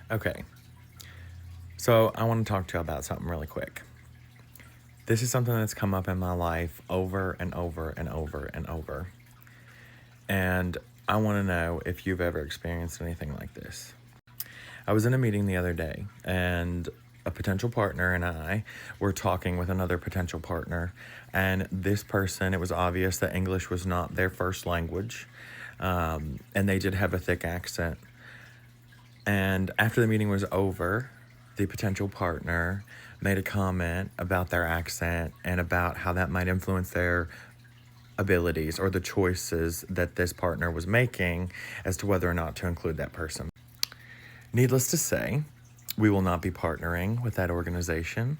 Okay, so I want to talk to you about something really quick. This is something that's come up in my life over and over and over and over. And I want to know if you've ever experienced anything like this. I was in a meeting the other day, and a potential partner and I were talking with another potential partner. And this person, it was obvious that English was not their first language, and they did have a thick accent. And after the meeting was over, the potential partner made a comment about their accent and about how that might influence their abilities or the choices that this partner was making as to whether or not to include that person. Needless to say, we will not be partnering with that organization.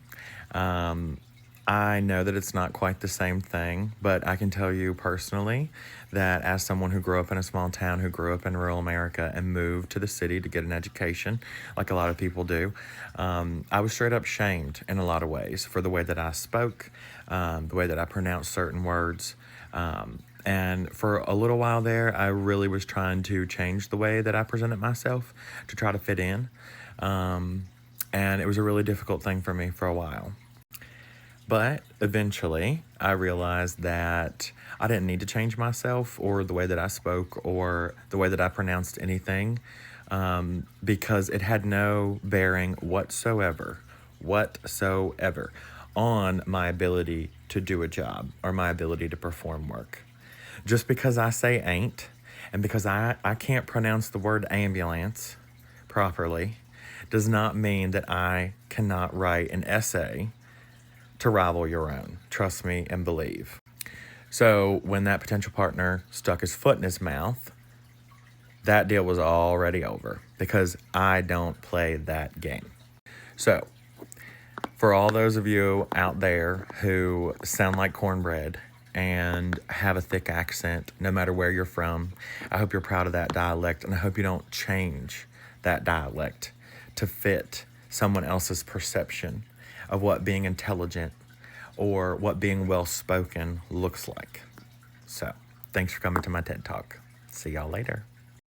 I know that it's not quite the same thing, but I can tell you personally that as someone who grew up in a small town, who grew up in rural America and moved to the city to get an education, like a lot of people do, I was straight up shamed in a lot of ways for the way that I spoke, the way that I pronounced certain words. And for a little while there, I really was trying to change the way that I presented myself to try to fit in. And it was a really difficult thing for me for a while. But eventually, I realized that I didn't need to change myself or the way that I spoke or the way that I pronounced anything, because it had no bearing whatsoever on my ability to do a job or my ability to perform work. Just because I say ain't and because I can't pronounce the word ambulance properly does not mean that I cannot write an essay to rival your own. Trust me and believe. So when that potential partner stuck his foot in his mouth, that deal was already over because I don't play that game. So for all those of you out there who sound like cornbread and have a thick accent, no matter where you're from, I hope you're proud of that dialect, and I hope you don't change that dialect to fit someone else's perception of what being intelligent or what being well-spoken looks like. So, thanks for coming to my TED Talk. See y'all later.